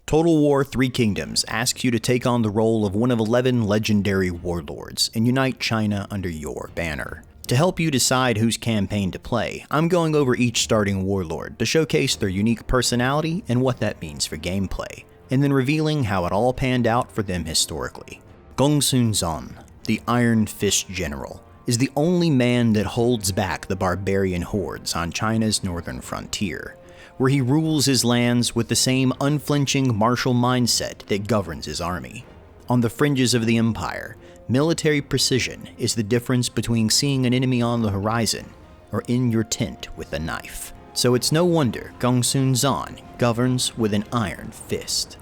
Total War Three Kingdoms asks you to take on the role of one of 11 legendary warlords and unite China under your banner. To help you decide whose campaign to play, I'm going over each starting warlord to showcase their unique personality and what that means for gameplay, and then revealing how it all panned out for them historically. Gongsun Zan, the Iron First General, is the only man that holds back the barbarian hordes on China's northern frontier, where he rules his lands with the same unflinching martial mindset that governs his army. On the fringes of the empire, military precision is the difference between seeing an enemy on the horizon or in your tent with a knife. So it's no wonder Gongsun Zan governs with an iron fist.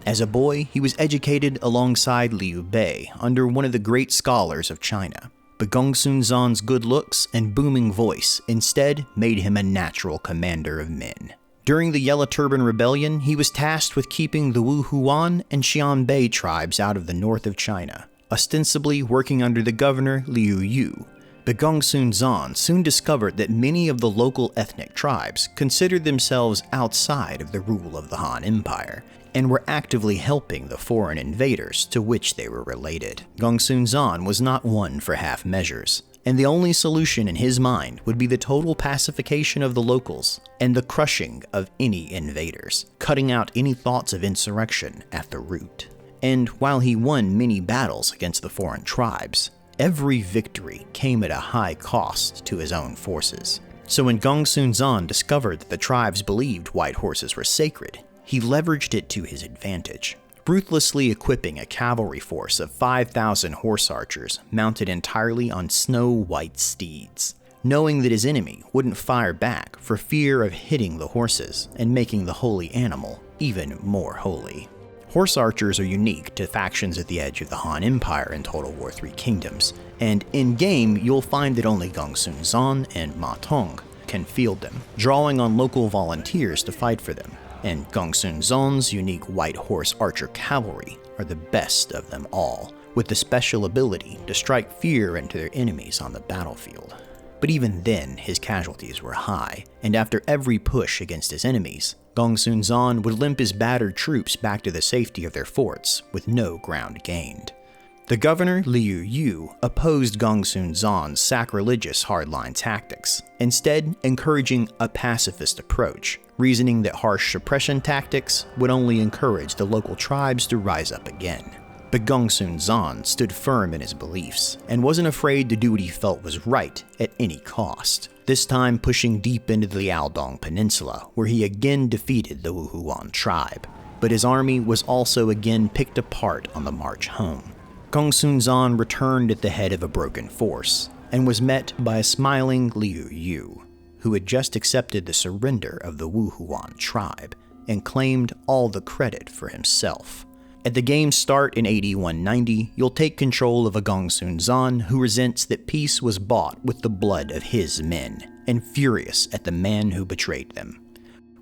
As a boy, he was educated alongside Liu Bei under one of the great scholars of China. But Gongsun Zan's good looks and booming voice instead made him a natural commander of men. During the Yellow Turban Rebellion, he was tasked with keeping the Wu Huan and Xianbei tribes out of the north of China, ostensibly working under the governor Liu Yu. But Gongsun Zan soon discovered that many of the local ethnic tribes considered themselves outside of the rule of the Han Empire, and were actively helping the foreign invaders to which they were related. Gongsun Zan was not one for half measures, and the only solution in his mind would be the total pacification of the locals and the crushing of any invaders, cutting out any thoughts of insurrection at the root. And while he won many battles against the foreign tribes, every victory came at a high cost to his own forces. So when Gongsun Zan discovered that the tribes believed white horses were sacred, he leveraged it to his advantage, ruthlessly equipping a cavalry force of 5,000 horse archers mounted entirely on snow-white steeds, knowing that his enemy wouldn't fire back for fear of hitting the horses and making the holy animal even more holy. Horse archers are unique to factions at the edge of the Han Empire in Total War Three Kingdoms, and in-game you'll find that only Gongsun Zan and Ma Tong can field them, drawing on local volunteers to fight for them. And Gongsun Zan's unique white horse archer cavalry are the best of them all, with the special ability to strike fear into their enemies on the battlefield. But even then, his casualties were high, and after every push against his enemies, Gongsun Zan would limp his battered troops back to the safety of their forts with no ground gained. The governor, Liu Yu, opposed Gongsun Zan's sacrilegious hardline tactics, instead encouraging a pacifist approach, reasoning that harsh suppression tactics would only encourage the local tribes to rise up again. But Gongsun Zan stood firm in his beliefs, and wasn't afraid to do what he felt was right at any cost, this time pushing deep into the Liaodong Peninsula, where he again defeated the Wu Huan tribe. But his army was also again picked apart on the march home. Gongsun Zan returned at the head of a broken force, and was met by a smiling Liu Yu, who had just accepted the surrender of the Wu Huan tribe, and claimed all the credit for himself. At the game's start in AD 190, you'll take control of a Gongsun Zan who resents that peace was bought with the blood of his men, and furious at the man who betrayed them.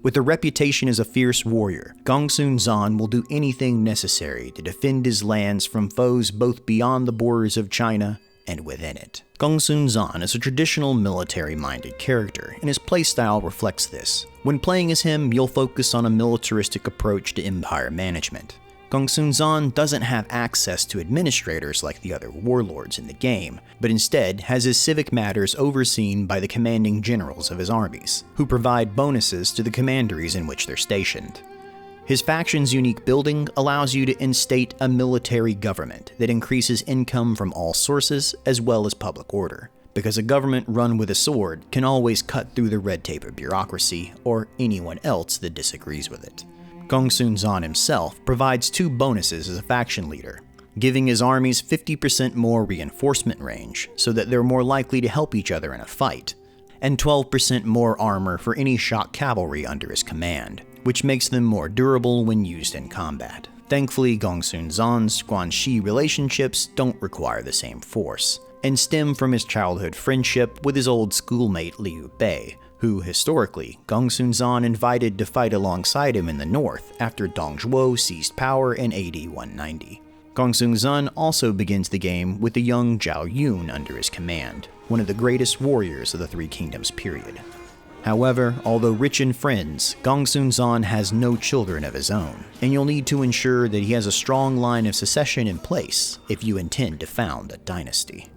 With a reputation as a fierce warrior, Gongsun Zan will do anything necessary to defend his lands from foes both beyond the borders of China and within it. Gongsun Zan is a traditional military-minded character, and his playstyle reflects this. When playing as him, you'll focus on a militaristic approach to empire management. Gongsun Zan doesn't have access to administrators like the other warlords in the game, but instead has his civic matters overseen by the commanding generals of his armies, who provide bonuses to the commanderies in which they're stationed. His faction's unique building allows you to instate a military government that increases income from all sources as well as public order, because a government run with a sword can always cut through the red tape of bureaucracy or anyone else that disagrees with it. Gongsun Zan himself provides 2 bonuses as a faction leader, giving his armies 50% more reinforcement range so that they're more likely to help each other in a fight, and 12% more armor for any shock cavalry under his command, which makes them more durable when used in combat. Thankfully, Gongsun Zan's Guanxi relationships don't require the same force, and stem from his childhood friendship with his old schoolmate Liu Bei, who, historically, Gongsun Zan invited to fight alongside him in the north after Dong Zhuo seized power in AD 190. Gongsun Zan also begins the game with the young Zhao Yun under his command, one of the greatest warriors of the Three Kingdoms period. However, although rich in friends, Gongsun Zan has no children of his own, and you'll need to ensure that he has a strong line of succession in place if you intend to found a dynasty.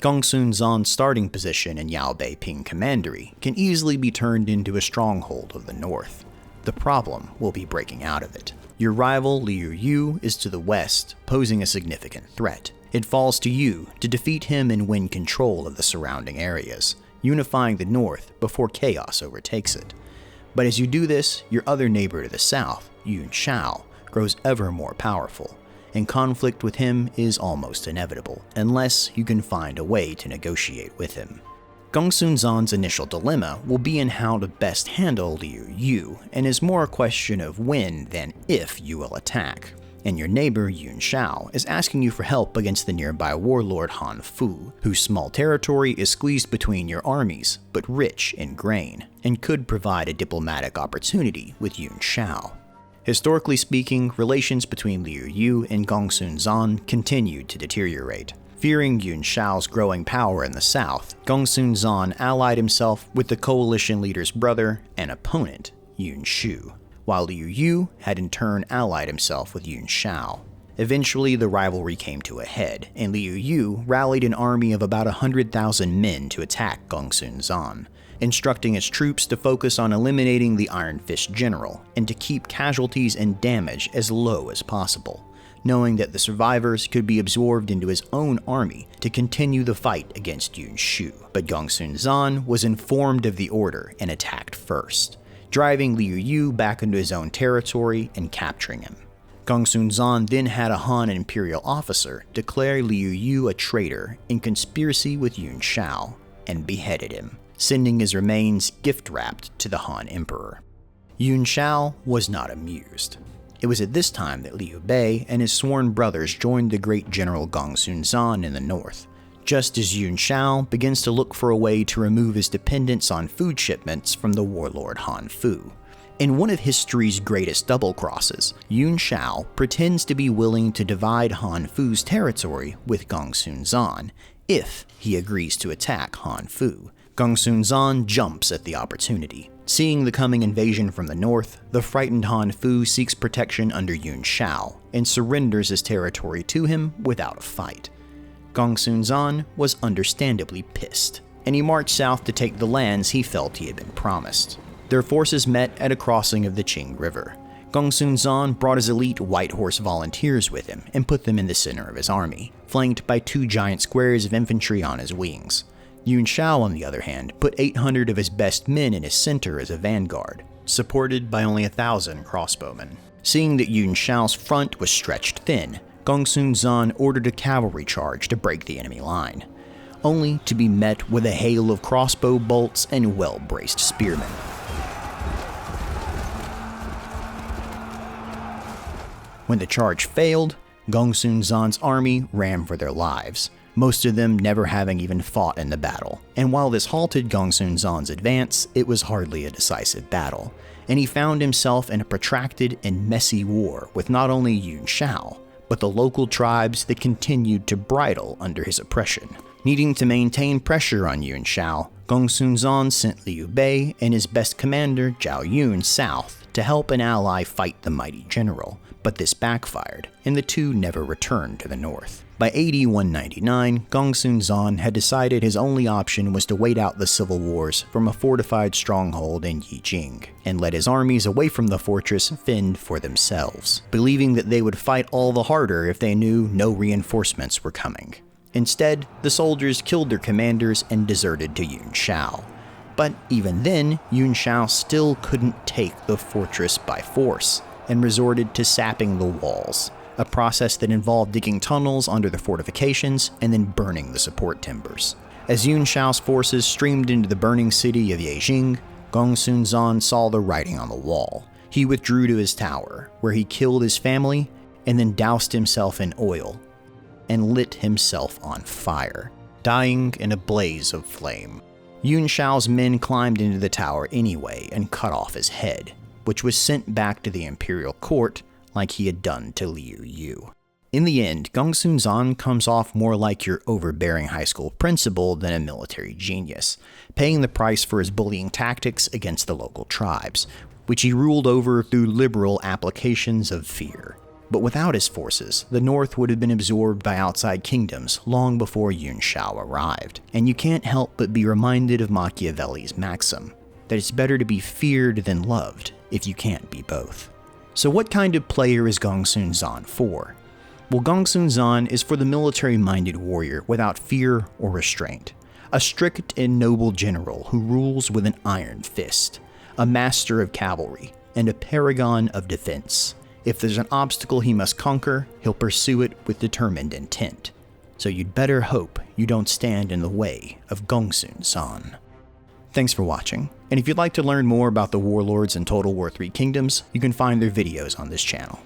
Gongsun Zan's starting position in Yaobei Ping Commandery can easily be turned into a stronghold of the north. The problem will be breaking out of it. Your rival Liu Yu is to the west, posing a significant threat. It falls to you to defeat him and win control of the surrounding areas, unifying the north before chaos overtakes it. But as you do this, your other neighbor to the south, Yuan Shao, grows ever more powerful, and conflict with him is almost inevitable, unless you can find a way to negotiate with him. Gongsun Zan's initial dilemma will be in how to best handle Liu Yu, and is more a question of when than if you will attack. And your neighbor Yuan Shao is asking you for help against the nearby warlord Han Fu, whose small territory is squeezed between your armies, but rich in grain, and could provide a diplomatic opportunity with Yuan Shao. Historically speaking, relations between Liu Yu and Gongsun Zan continued to deteriorate. Fearing Yuan Shao's growing power in the south, Gongsun Zan allied himself with the coalition leader's brother and opponent, Yuan Shu, while Liu Yu had in turn allied himself with Yuan Shao. Eventually, the rivalry came to a head, and Liu Yu rallied an army of about 100,000 men to attack Gongsun Zan, instructing its troops to focus on eliminating the Iron First General and to keep casualties and damage as low as possible, knowing that the survivors could be absorbed into his own army to continue the fight against Yuan Shu. But Gongsun Zan was informed of the order and attacked first, driving Liu Yu back into his own territory and capturing him. Gongsun Zan then had a Han imperial officer declare Liu Yu a traitor in conspiracy with Yuan Shao and beheaded him, sending his remains gift-wrapped to the Han emperor. Yuan Shao was not amused. It was at this time that Liu Bei and his sworn brothers joined the great general Gongsun Zan in the north, just as Yuan Shao begins to look for a way to remove his dependence on food shipments from the warlord Han Fu. In one of history's greatest double-crosses, Yuan Shao pretends to be willing to divide Han Fu's territory with Gongsun Zan if he agrees to attack Han Fu. Gongsun Zan jumps at the opportunity. Seeing the coming invasion from the north, the frightened Han Fu seeks protection under Yuan Shao and surrenders his territory to him without a fight. Gongsun Zan was understandably pissed, and he marched south to take the lands he felt he had been promised. Their forces met at a crossing of the Qing River. Gongsun Zan brought his elite White Horse volunteers with him and put them in the center of his army, flanked by 2 giant squares of infantry on his wings. Yuan Shao, on the other hand, put 800 of his best men in his center as a vanguard, supported by only 1,000 crossbowmen. Seeing that Yuan Shao's front was stretched thin, Gongsun Zan ordered a cavalry charge to break the enemy line, only to be met with a hail of crossbow bolts and well-braced spearmen. When the charge failed, Gongsun Zan's army ran for their lives, most of them never having even fought in the battle. And while this halted Gongsun Zan's advance, it was hardly a decisive battle, and he found himself in a protracted and messy war with not only Yuan Shao, but the local tribes that continued to bridle under his oppression. Needing to maintain pressure on Yuan Shao, Gongsun Zan sent Liu Bei and his best commander Zhao Yun south to help an ally fight the mighty general, but this backfired, and the two never returned to the north. By AD 199, Gongsun Zan had decided his only option was to wait out the civil wars from a fortified stronghold in Yijing, and led his armies away from the fortress fend for themselves, believing that they would fight all the harder if they knew no reinforcements were coming. Instead, the soldiers killed their commanders and deserted to Yuan Shao. But even then, Yuan Shao still couldn't take the fortress by force, and resorted to sapping the walls, a process that involved digging tunnels under the fortifications and then burning the support timbers. As Yuan Shao's forces streamed into the burning city of Yijing, Gongsun Zan saw the writing on the wall. He withdrew to his tower, where he killed his family and then doused himself in oil and lit himself on fire, dying in a blaze of flame. Yuan Shao's men climbed into the tower anyway and cut off his head, which was sent back to the imperial court like he had done to Liu Yu. In the end, Gongsun Zan comes off more like your overbearing high school principal than a military genius, paying the price for his bullying tactics against the local tribes, which he ruled over through liberal applications of fear. But without his forces, the north would have been absorbed by outside kingdoms long before Yuan Shao arrived. And you can't help but be reminded of Machiavelli's maxim, that it's better to be feared than loved if you can't be both. So what kind of player is Gongsun Zan for? Well, Gongsun Zan is for the military-minded warrior without fear or restraint. A strict and noble general who rules with an iron fist, a master of cavalry, and a paragon of defense. If there's an obstacle he must conquer, he'll pursue it with determined intent. So you'd better hope you don't stand in the way of Gongsun Zan. Thanks for watching, and if you'd like to learn more about the warlords in Total War 3 Kingdoms, you can find their videos on this channel.